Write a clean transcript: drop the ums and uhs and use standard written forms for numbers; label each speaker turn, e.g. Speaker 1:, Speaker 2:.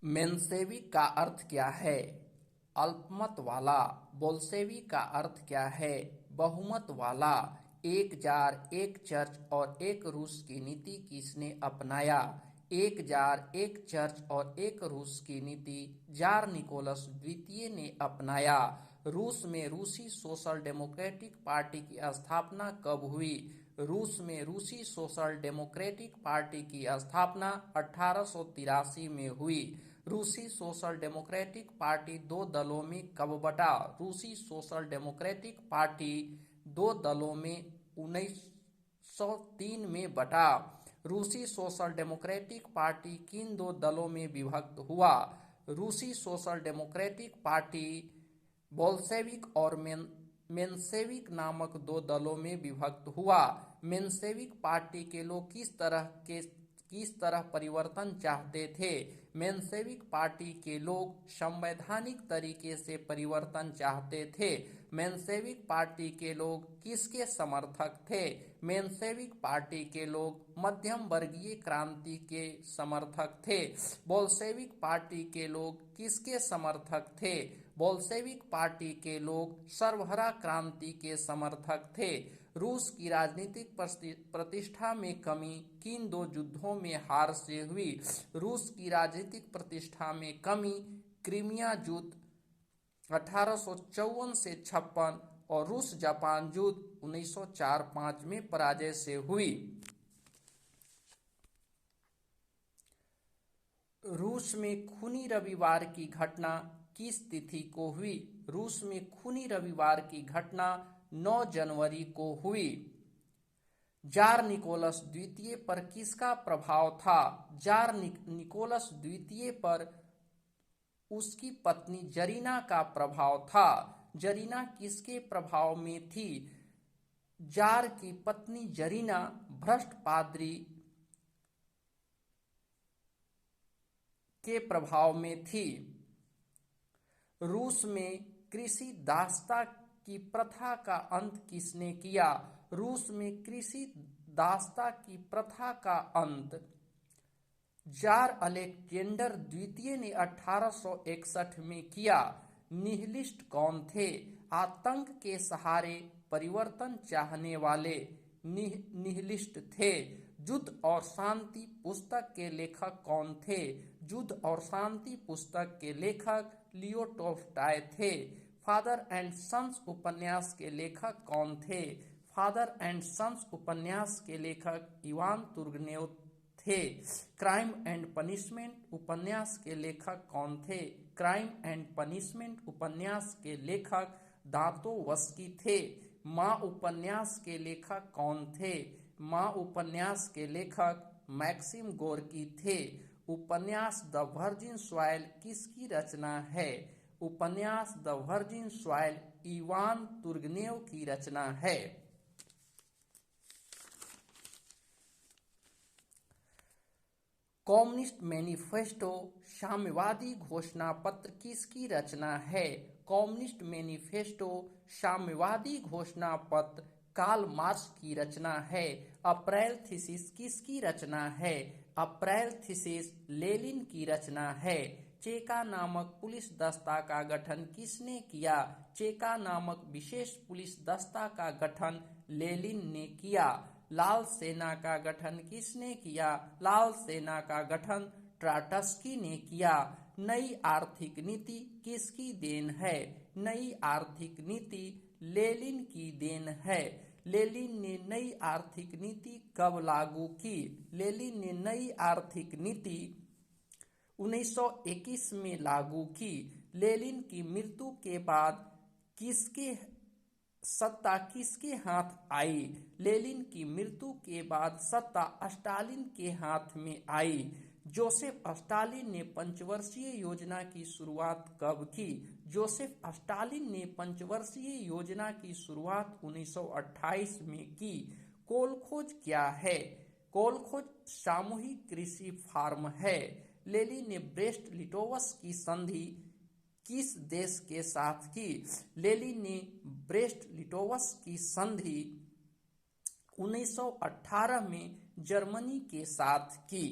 Speaker 1: मेन्सेविक का अर्थ क्या है? अल्पमत वाला। बोल्शेविक का अर्थ क्या है? बहुमत वाला। एक जार, एक चर्च और एक रूस की नीति किसने अपनाया? एक जार, एक चर्च और एक रूस की नीति जार निकोलस द्वितीय ने अपनाया। रूस में रूसी सोशल डेमोक्रेटिक पार्टी की स्थापना कब हुई? रूस में रूसी सोशल डेमोक्रेटिक पार्टी की स्थापना 1883 में हुई। रूसी सोशल डेमोक्रेटिक पार्टी दो दलों में कब बटा? रूसी सोशल डेमोक्रेटिक पार्टी दो दलों में 1903 में बटा। रूसी सोशल डेमोक्रेटिक पार्टी किन दो दलों में विभक्त हुआ? रूसी सोशल डेमोक्रेटिक पार्टी बोल्शेविक और मेन्शेविक नामक दो दलों में विभक्त हुआ। मेन्शेविक पार्टी के लोग किस तरह परिवर्तन चाहते थे? मेन्शेविक पार्टी के लोग संवैधानिक तरीके से परिवर्तन चाहते थे। मेन्शेविक पार्टी के लोग किसके समर्थक थे? मेन्शेविक पार्टी के लोग मध्यम वर्गीय क्रांति के समर्थक थे। बोल्शेविक पार्टी के लोग किसके समर्थक थे? बोल्शेविक पार्टी के लोग सर्वहरा क्रांति के समर्थक थे। रूस की राजनीतिक प्रतिष्ठा में कमी किन दो युद्धों में हार से हुई? रूस की राजनीतिक प्रतिष्ठा में कमी क्रीमिया युद्ध 1854 से 56 और रूस जापान युद्ध 1904-05 में पराजय से हुई। रूस में खूनी रविवार की घटना किस तिथि को हुई? रूस में खूनी रविवार की घटना 9 जनवरी को हुई। जार निकोलस द्वितीय पर किसका प्रभाव था? जार निकोलस द्वितीय पर उसकी पत्नी जरीना का प्रभाव था। जरीना किसके प्रभाव में थी? जार की पत्नी जरीना भ्रष्ट पादरी के प्रभाव में थी। रूस में कृषि दासता की प्रथा का अंत किसने किया? रूस में कृषि दासता की प्रथा का अंत जार अलेक्जेंडर द्वितीय ने 1861 में किया। निहिलिस्ट कौन थे? आतंक के सहारे परिवर्तन चाहने वाले निहिलिस्ट थे। युद्ध और शांति पुस्तक के लेखक कौन थे? युद्ध और शांति पुस्तक के लेखक लियो टॉल्स्टॉय थे। फादर एंड सन्स उपन्यास के लेखक कौन थे? फादर एंड सन्स उपन्यास के लेखक इवान तुर्गनेव थे। क्राइम एंड पनिशमेंट उपन्यास के लेखक कौन थे? क्राइम एंड पनिशमेंट उपन्यास के लेखक दास्तोवस्की थे। माँ उपन्यास के लेखक कौन थे? माँ उपन्यास के लेखक मैक्सिम गोर्की थे। उपन्यास द वर्जिन सॉइल किसकी रचना है? उपन्यास the virgin soil Ivan Turgenev की रचना है। कम्युनिस्ट मैनिफेस्टो साम्यवादी घोषणा पत्र किसकी रचना है? कम्युनिस्ट मैनिफेस्टो साम्यवादी घोषणा पत्र कार्ल मार्क्स की रचना है। अप्रैल थीसिस किसकी रचना है? अप्रैल थीसिस लेनिन की रचना है। चेका नामक पुलिस दस्ता का गठन किसने किया? चेका नामक विशेष पुलिस दस्ता का गठन लेनिन ने किया। लाल सेना का गठन किसने किया? लाल सेना का गठन ट्राटस्की ने किया। नई आर्थिक नीति किसकी देन है? नई आर्थिक नीति लेनिन की देन है। लेनिन ने नई आर्थिक नीति कब लागू की? लेनिन ने नई आर्थिक नीति 1921 में लागू की। लेनिन की मृत्यु के बाद सत्ता किसके हाथ आई? लेनिन की मृत्यु के बाद सत्ता स्टालिन के हाथ में आई। जोसेफ स्टालिन ने पंचवर्षीय योजना की शुरुआत कब की? जोसेफ स्टालिन ने पंचवर्षीय योजना की शुरुआत 1928 में की। कोलखोज क्या है? कोलखोज सामूहिक कृषि फार्म है। लेनिन ने ब्रेस्ट लिटोवस की संधि किस देश के साथ की? लेनिन ने ब्रेस्ट लिटोवस की संधि 1918 में जर्मनी के साथ की।